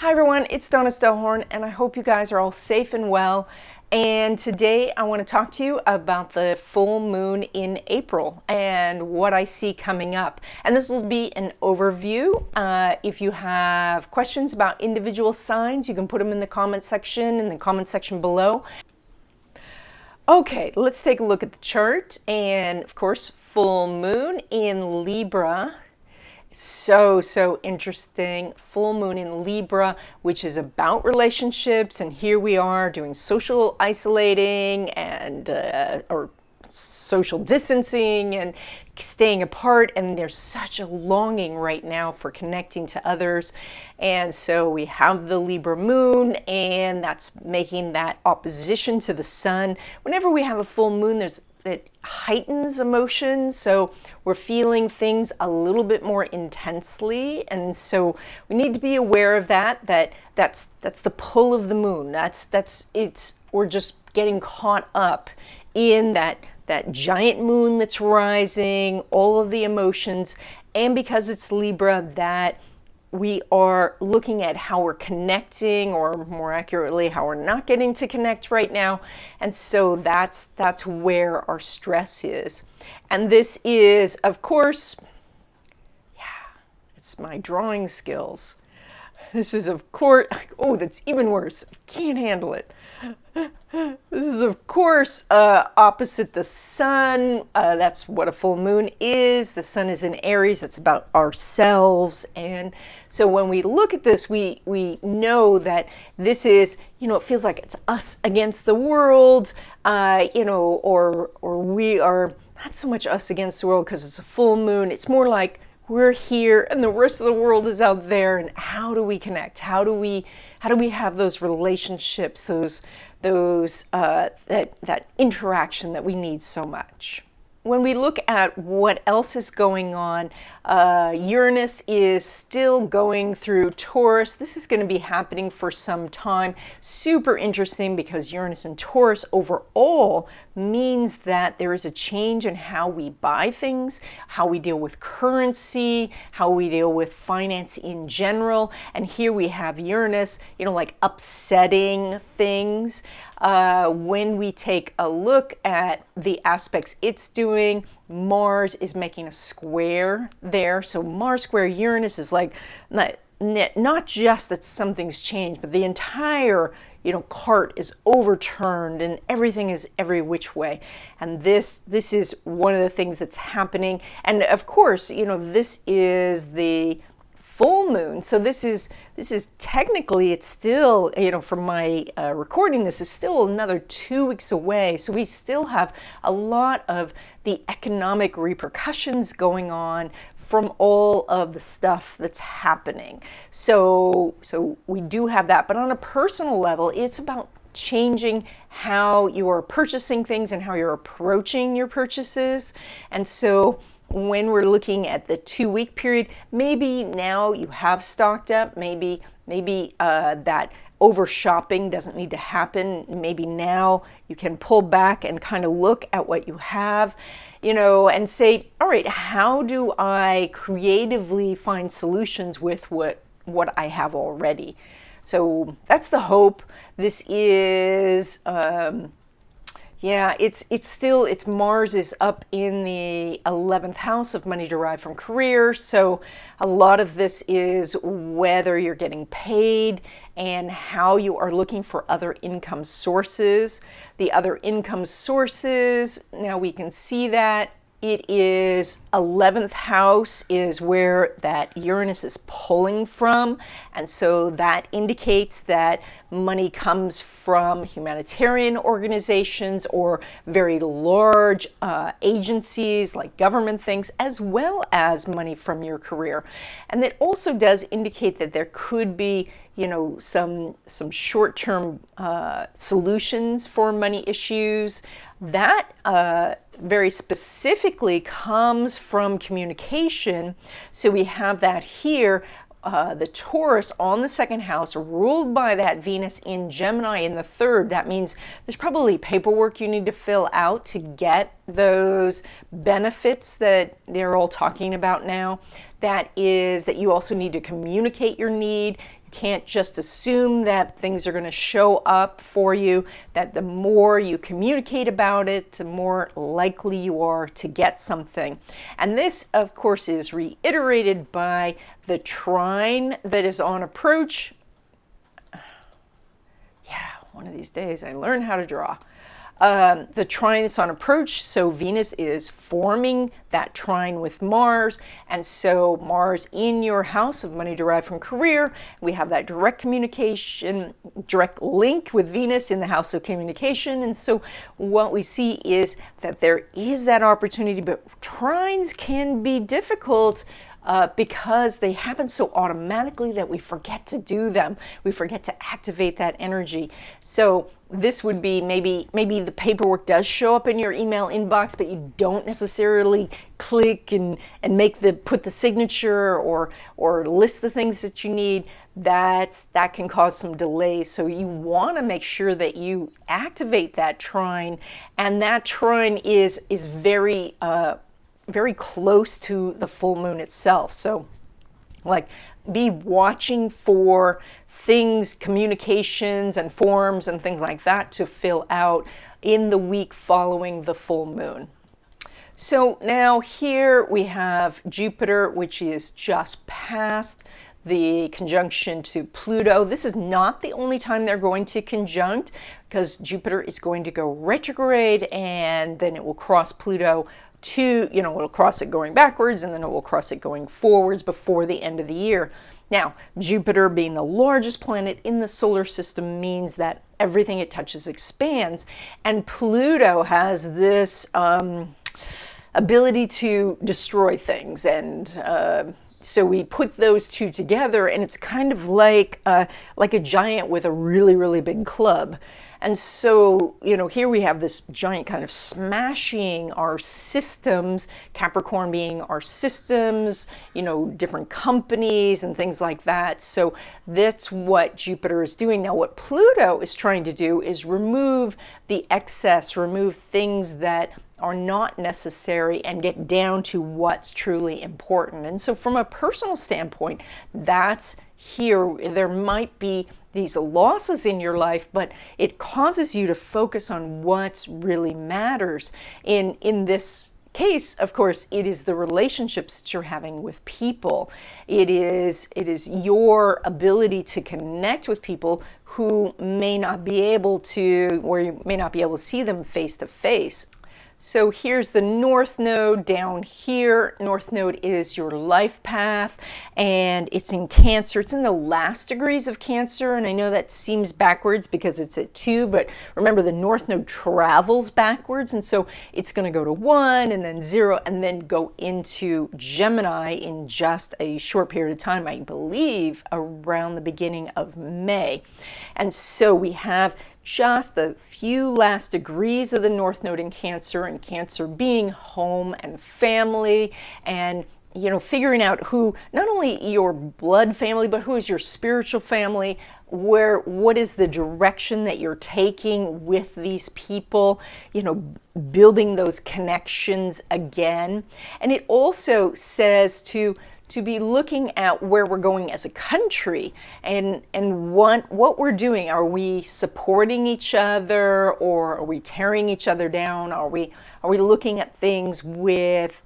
Hi everyone, it's Donna Stellhorn, and I hope you guys are all safe and well. And today I want to talk to you about the full moon in April and what I see coming up. And this will be an overview. If you have questions about individual signs, you can put them in the comment section below. Okay, let's take a look at the chart. And of course, full moon in Libra. So interesting. Full moon in Libra, which is about relationships, and here we are doing social isolating and or social distancing and staying apart, and there's such a longing right now for connecting to others. And so we have the Libra moon, and that's making that opposition to the sun. Whenever we have a full moon, it heightens emotion, so we're feeling things a little bit more intensely, and so we need to be aware of that's the pull of the moon. We're just getting caught up in that giant moon that's rising, all of the emotions, and because it's Libra, that we are looking at how we're connecting, or more accurately, how we're not getting to connect right now. And so that's where our stress is. And this is, of course, it's my drawing skills. This is, of course, oh, that's even worse. I can't handle it. This is, of course, opposite the sun. That's what a full moon is. The sun is in Aries. It's about ourselves. And so when we look at this, we know that this is, it feels like it's us against the world, or we are not so much us against the world because it's a full moon. It's more like we're here and the rest of the world is out there, and how do we connect? How do we have those relationships, that interaction that we need so much? When we look at what else is going on, Uranus is still going through Taurus. This is going to be happening for some time. Super interesting, because Uranus and Taurus overall means that there is a change in how we buy things, how we deal with currency, how we deal with finance in general. And here we have Uranus, like upsetting things. When we take a look at the aspects it's doing, Mars is making a square there. So Mars square Uranus is like not just that something's changed, but the entire cart is overturned and everything is every which way. And this is one of the things that's happening. And of course, this is the full moon. So this is technically, it's still, from my recording, this is still another 2 weeks away. So we still have a lot of the economic repercussions going on from all of the stuff that's happening. So we do have that. But on a personal level, it's about changing how you are purchasing things and how you're approaching your purchases. And so when we're looking at the 2-week period, maybe now you have stocked up, maybe that over shopping doesn't need to happen. Maybe now you can pull back and kind of look at what you have, and say, all right, how do I creatively find solutions with what I have already? So that's the hope. This is, it's Mars is up in the 11th house of money derived from career. So a lot of this is whether you're getting paid and how you are looking for other income sources. The other income sources, now we can see that it is 11th house is where that Uranus is pulling from. And so that indicates that money comes from humanitarian organizations or very large agencies like government things, as well as money from your career. And that also does indicate that there could be some short-term solutions for money issues. That very specifically comes from communication. So we have that here, the Taurus on the second house, ruled by that Venus in Gemini in the third. That means there's probably paperwork you need to fill out to get those benefits that they're all talking about now. That is that you also need to communicate your need. can't just assume that things are going to show up for you, that the more you communicate about it, the more likely you are to get something. And this, of course, is reiterated by the trine that is on approach. Yeah, one of these days I learn how to draw. The trine is on approach, so Venus is forming that trine with Mars, and so Mars in your house of money derived from career, we have that direct communication, direct link with Venus in the house of communication, and so what we see is that there is that opportunity, but trines can be difficult because they happen so automatically that we forget to do them. We forget to activate that energy. So this would be maybe the paperwork does show up in your email inbox, but you don't necessarily click and put the signature or list the things that you need. That can cause some delays. So you want to make sure that you activate that trine, and that trine is very very close to the full moon itself. So like be watching for things, communications and forms and things like that to fill out in the week following the full moon. So now here we have Jupiter, which is just past the conjunction to Pluto. This is not the only time they're going to conjunct, because Jupiter is going to go retrograde and then it will cross Pluto it'll cross it going backwards and then it will cross it going forwards before the end of the year. Now, Jupiter being the largest planet in the solar system means that everything it touches expands, and Pluto has this ability to destroy things, and so we put those two together, and it's kind of like a giant with a really, really big club. And so, here we have this giant kind of smashing our systems, Capricorn being our systems, different companies and things like that. So that's what Jupiter is doing. Now, what Pluto is trying to do is remove the excess, remove things that are not necessary, and get down to what's truly important. And so from a personal standpoint, that's here. There might be these losses in your life, but it causes you to focus on what really matters. In this case, of course, it is the relationships that you're having with people. It is your ability to connect with people who may not be able to, or you may not be able to see them face to face. So here's the North Node down here. North Node is your life path, and it's in Cancer. It's in the last degrees of Cancer, and I know that seems backwards because it's at 2, but remember the North Node travels backwards, and so it's going to go to 1 and then 0 and then go into Gemini in just a short period of time, I believe around the beginning of May. And so we have just a few last degrees of the North Node in Cancer, and Cancer being home and family, and figuring out who, not only your blood family, but who is your spiritual family, what is the direction that you're taking with these people, building those connections again. And it also says to be looking at where we're going as a country, and what we're doing. Are we supporting each other, or are we tearing each other down? Are we looking at things with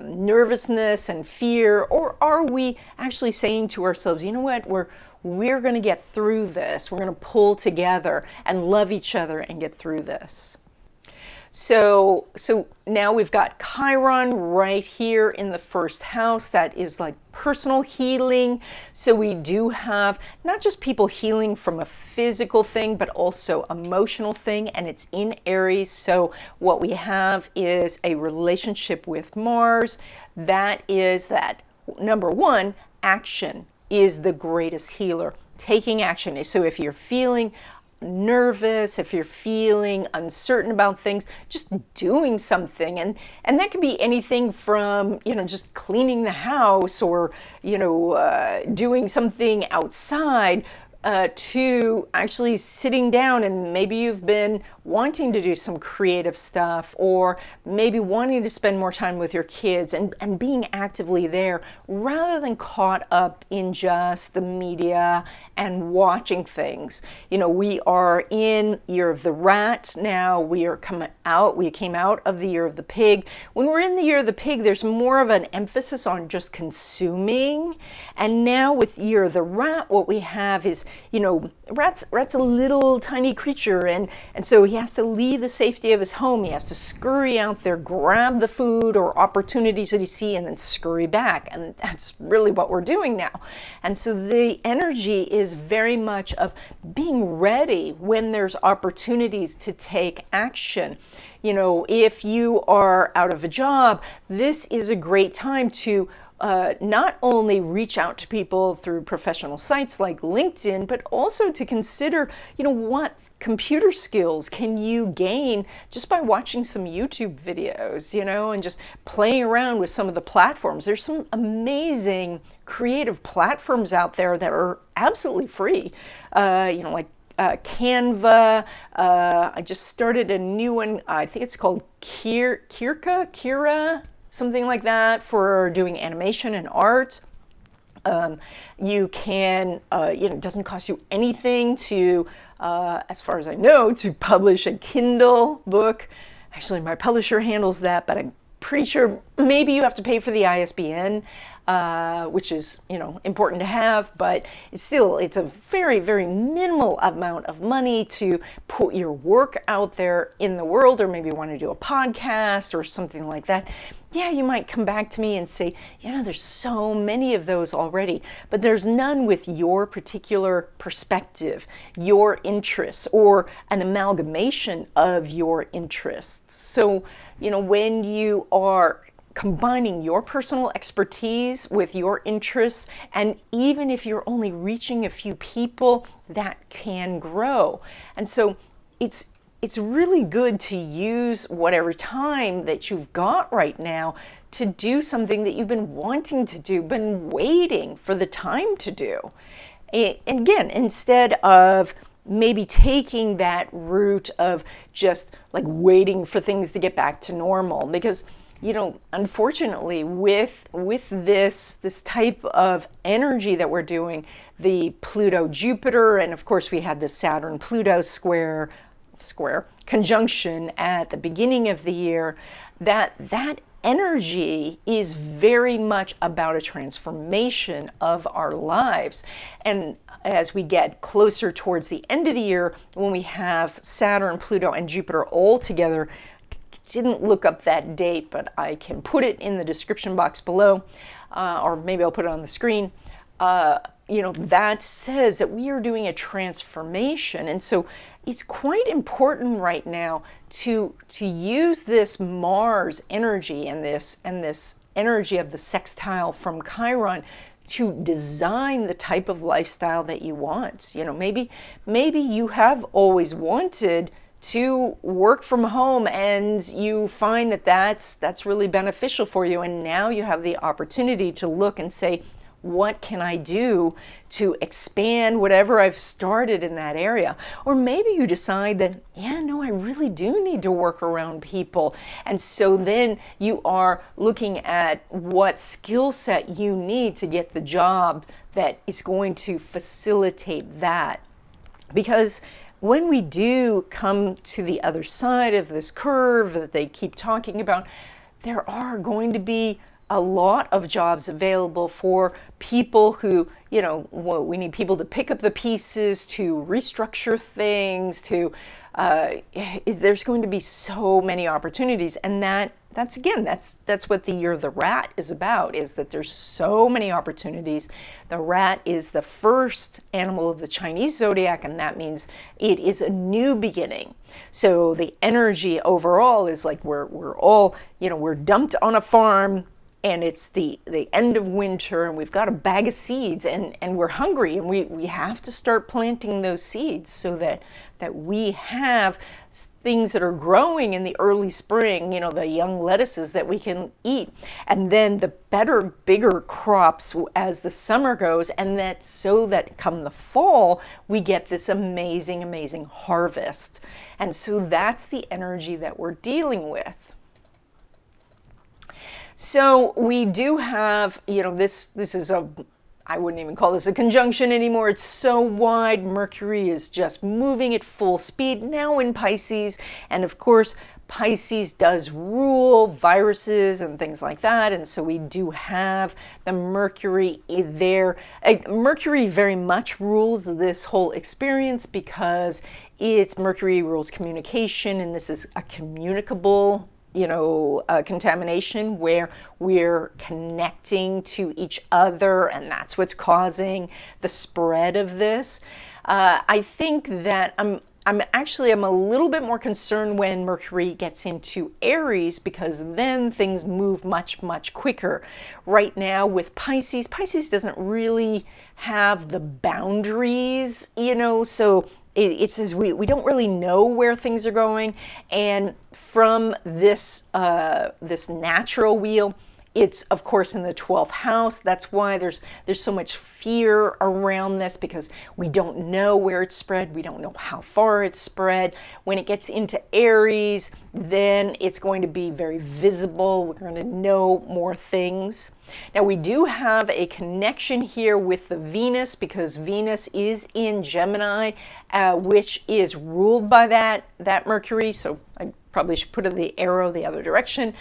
nervousness and fear, or are we actually saying to ourselves, you know what, we're going to get through this. We're going to pull together and love each other and get through this. So now we've got Chiron right here in the first house. That is like personal healing. So we do have not just people healing from a physical thing, but also emotional thing, and it's in Aries. So what we have is a relationship with Mars. That is that, number one, action is the greatest healer. Taking action. So if you're feeling nervous, if you're feeling uncertain about things, just doing something, and that can be anything from just cleaning the house, or doing something outside, to actually sitting down, and maybe you've been wanting to do some creative stuff, or maybe wanting to spend more time with your kids and being actively there rather than caught up in just the media and watching things. You know, we are in Year of the Rat now. We came out of the Year of the Pig. When we're in the Year of the Pig, there's more of an emphasis on just consuming. And now with Year of the Rat, what we have is, you know, rat's a little tiny creature, and so he has to leave the safety of his home. He has to scurry out there, grab the food or opportunities that he sees, and then scurry back. And that's really what we're doing now. And so the energy is very much of being ready when there's opportunities to take action. You know, if you are out of a job, this is a great time to not only reach out to people through professional sites like LinkedIn, but also to consider, you know, what computer skills can you gain just by watching some YouTube videos, you know, and just playing around with some of the platforms. There's some amazing creative platforms out there that are absolutely free, you know, like Canva. I just started a new one. I think it's called Kira, something like that, for doing animation and art. You can, you know, it doesn't cost you anything to, as far as I know, to publish a Kindle book. Actually, my publisher handles that, but I'm pretty sure maybe you have to pay for the ISBN, which is, you know, important to have, but it's a very, very minimal amount of money to put your work out there in the world, or maybe you want to do a podcast or something like that. Yeah, you might come back to me and say, you know, there's so many of those already, but there's none with your particular perspective, your interests, or an amalgamation of your interests. So, you know, when you are combining your personal expertise with your interests, and even if you're only reaching a few people, that can grow. And so it's really good to use whatever time that you've got right now to do something that you've been wanting to do, been waiting for the time to do. And again, instead of maybe taking that route of just like waiting for things to get back to normal, because, you know, unfortunately, with this type of energy that we're doing, the Pluto-Jupiter, and of course we had the Saturn-Pluto square conjunction at the beginning of the year, that energy is very much about a transformation of our lives. And as we get closer towards the end of the year, when we have Saturn, Pluto, and Jupiter all together, didn't look up that date, but I can put it in the description box below, or maybe I'll put it on the screen. You know, that says that we are doing a transformation. And so it's quite important right now to use this Mars energy and this energy of the sextile from Chiron to design the type of lifestyle that you want. You know, maybe you have always wanted to work from home, and you find that that's really beneficial for you, and now you have the opportunity to look and say, what can I do to expand whatever I've started in that area? Or maybe you decide that, yeah, no, I really do need to work around people. And so then you are looking at what skill set you need to get the job that is going to facilitate that. Because when we do come to the other side of this curve that they keep talking about, there are going to be a lot of jobs available for people who, you know, we need people to pick up the pieces, to restructure things, there's going to be so many opportunities. And that's what the Year of the Rat is about, is that there's so many opportunities. The rat is the first animal of the Chinese zodiac, and that means it is a new beginning. So the energy overall is like we're all, you know, we're dumped on a farm, and it's the end of winter, and we've got a bag of seeds, and we're hungry, and we have to start planting those seeds so that we have things that are growing in the early spring, you know, the young lettuces that we can eat. And then the better, bigger crops as the summer goes, and that so that come the fall, we get this amazing, amazing harvest. And so that's the energy that we're dealing with. So we do have, you know, this is a, I wouldn't even call this a conjunction anymore. It's so wide. Mercury is just moving at full speed now in Pisces. And of course, Pisces does rule viruses and things like that. And so we do have the Mercury there. Mercury very much rules this whole experience because Mercury rules communication, and this is a communicable, you know, contamination where we're connecting to each other, and that's what's causing the spread of this. I think that I'm a little bit more concerned when Mercury gets into Aries, because then things move much, much quicker. Right now with Pisces doesn't really have the boundaries, you know, so it's as we don't really know where things are going. And from this this natural wheel, it's of course in the 12th house. That's why there's so much fear around this, because we don't know where it's spread. We don't know how far it's spread. When it gets into Aries, then it's going to be very visible. We're going to know more things. Now we do have a connection here with the Venus, because Venus is in Gemini, which is ruled by that Mercury. So I probably should put the arrow the other direction.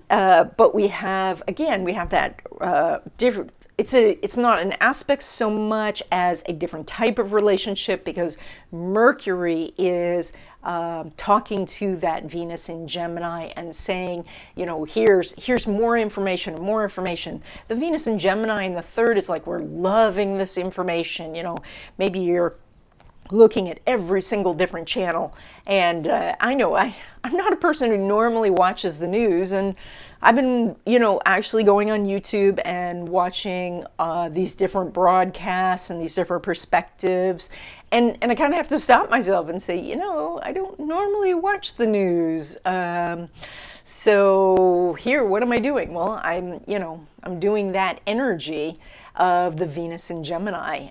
But we have that different. It's not an aspect so much as a different type of relationship, because Mercury is talking to that Venus in Gemini and saying, you know, here's more information and more information. The Venus in Gemini in the third is like, we're loving this information. You know, maybe you're looking at every single different channel. And I know I'm not a person who normally watches the news, and I've been, you know, actually going on YouTube and watching these different broadcasts and these different perspectives. And I kind of have to stop myself and say, you know, I don't normally watch the news. So here, what am I doing? Well, I'm doing that energy of the Venus in Gemini.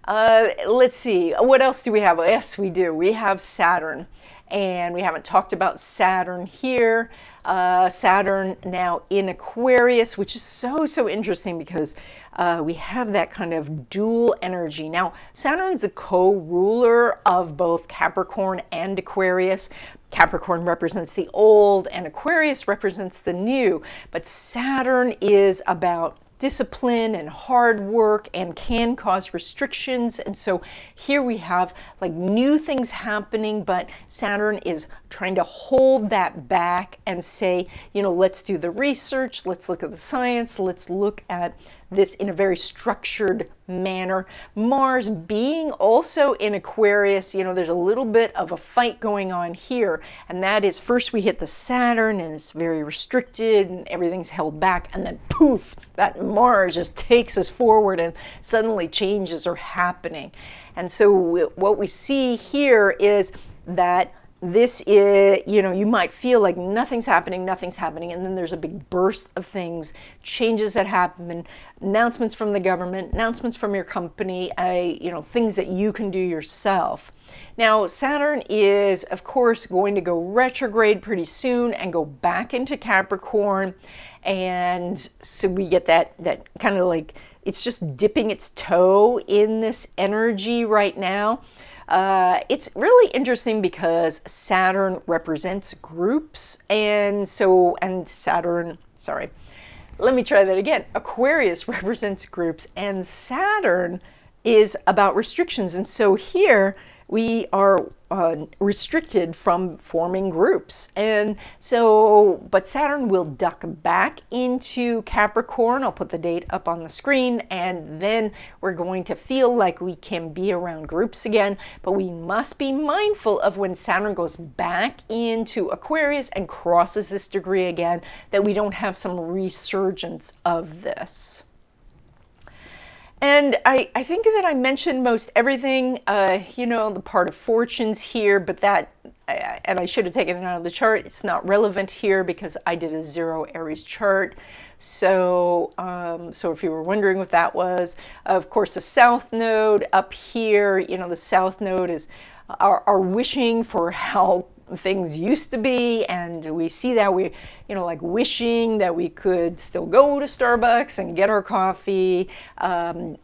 Let's see, what else do we have? Yes, we do. We have Saturn, and we haven't talked about Saturn here. Saturn now in Aquarius, which is so interesting, because we have that kind of dual energy. Now, Saturn is a co-ruler of both Capricorn and Aquarius. Capricorn represents the old, and Aquarius represents the new. But Saturn is about discipline and hard work, and can cause restrictions. And so here we have like new things happening, but Saturn is trying to hold that back and say, you know, let's do the research, let's look at the science, let's look at this in a very structured manner. Mars being also in Aquarius, you know, there's a little bit of a fight going on here, and that is, first we hit the Saturn and it's very restricted and everything's held back, and then poof, that Mars just takes us forward and suddenly changes are happening. And so what we see here is that this is, you know, you might feel like nothing's happening, and then there's a big burst of things, changes that happen, announcements from the government, announcements from your company, you know, things that you can do yourself. Now, Saturn is, of course, going to go retrograde pretty soon and go back into Capricorn, and so we get that kind of like, it's just dipping its toe in this energy right now. It's really interesting because Saturn represents groups, and Saturn, sorry, let me try that again. Aquarius represents groups, and Saturn is about restrictions. And so here we are restricted from forming groups. And so, but Saturn will duck back into Capricorn. I'll put the date up on the screen, and then we're going to feel like we can be around groups again. But we must be mindful of when Saturn goes back into Aquarius and crosses this degree again, that we don't have some resurgence of this. And I think that I mentioned most everything, you know, the part of fortunes here, but that, and I should have taken it out of the chart, it's not relevant here because I did a 0 Aries chart. So, so if you were wondering what that was, of course, the South Node up here, you know, the South Node is our wishing for how things used to be, and we see that we, you know, like wishing that we could still go to Starbucks and get our coffee,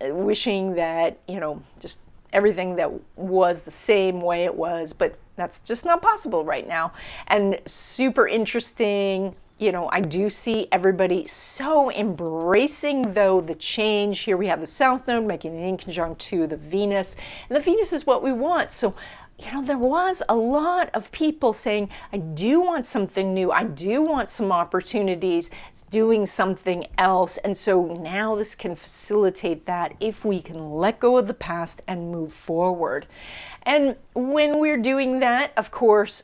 wishing that, you know, just everything that was the same way it was, but that's just not possible right now. And super interesting, you know, I do see everybody so embracing, though, the change. Here we have the South Node making an inconjunct to the Venus, and the Venus is what we want. So, you know, there was a lot of people saying, I do want something new. I do want some opportunities doing something else. And so now this can facilitate that if we can let go of the past and move forward. And when we're doing that, of course,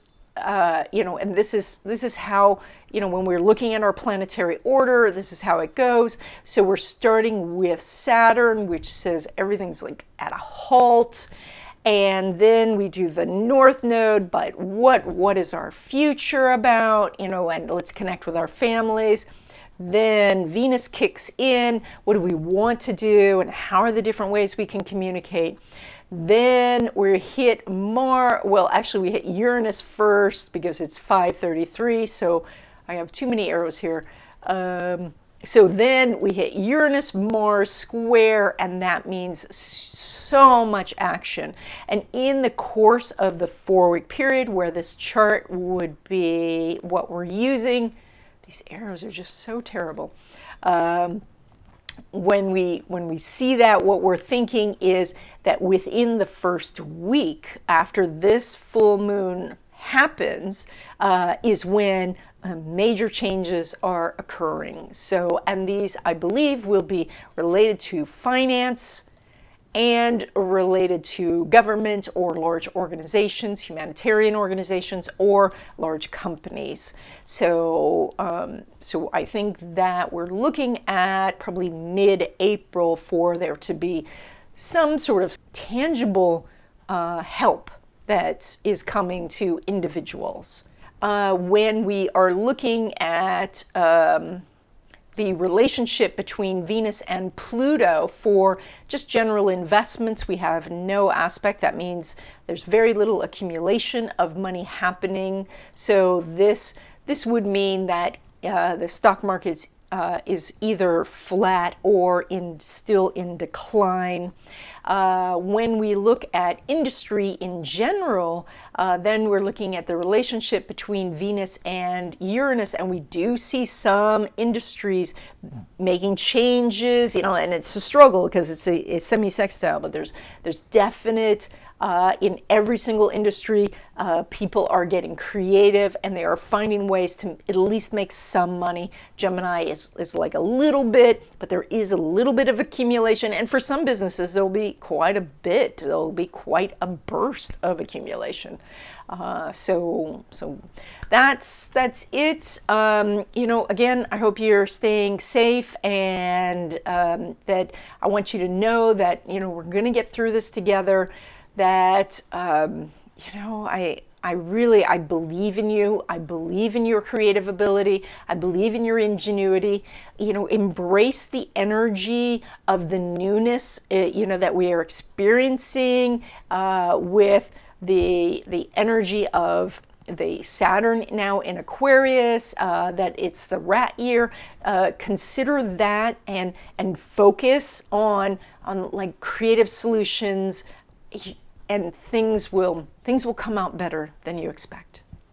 you know, and this is how, you know, when we're looking at our planetary order, this is how it goes. So we're starting with Saturn, which says everything's like at a halt. And then we do the North Node, but what is our future about? You know, and let's connect with our families. Then Venus kicks in. What do we want to do? And how are the different ways we can communicate? Then we hit well, actually we hit Uranus first because it's 5:33. So I have too many arrows here. So then we hit Uranus, Mars square, and that means so much action. And in the course of the 4-week period where this chart would be what we're using, these arrows are just so terrible. When we see that, what we're thinking is that within the first week after this full moon happens is when major changes are occurring. So, and these, I believe, will be related to finance and related to government or large organizations, humanitarian organizations, or large companies. So, so I think that we're looking at probably mid-April for there to be some sort of tangible help that is coming to individuals. When we are looking at the relationship between Venus and Pluto for just general investments, we have no aspect. That means there's very little accumulation of money happening. So this would mean that the stock market is either flat or still in decline. When we look at industry in general, then we're looking at the relationship between Venus and Uranus, and we do see some industries making changes, you know, and it's a struggle because it's a semi-sextile, but there's definite in every single industry, people are getting creative and they are finding ways to at least make some money. Gemini is like a little bit, but there is a little bit of accumulation. And for some businesses, there'll be quite a bit. There'll be quite a burst of accumulation. So that's it. You know, again, I hope you're staying safe, and that I want you to know that, you know, we're going to get through this together. That, you know, I believe in you. I believe in your creative ability. I believe in your ingenuity. You know, embrace the energy of the newness, you know, that we are experiencing with the energy of the Saturn now in Aquarius, that it's the rat year. Consider that and focus on like creative solutions, and things will come out better than you expect.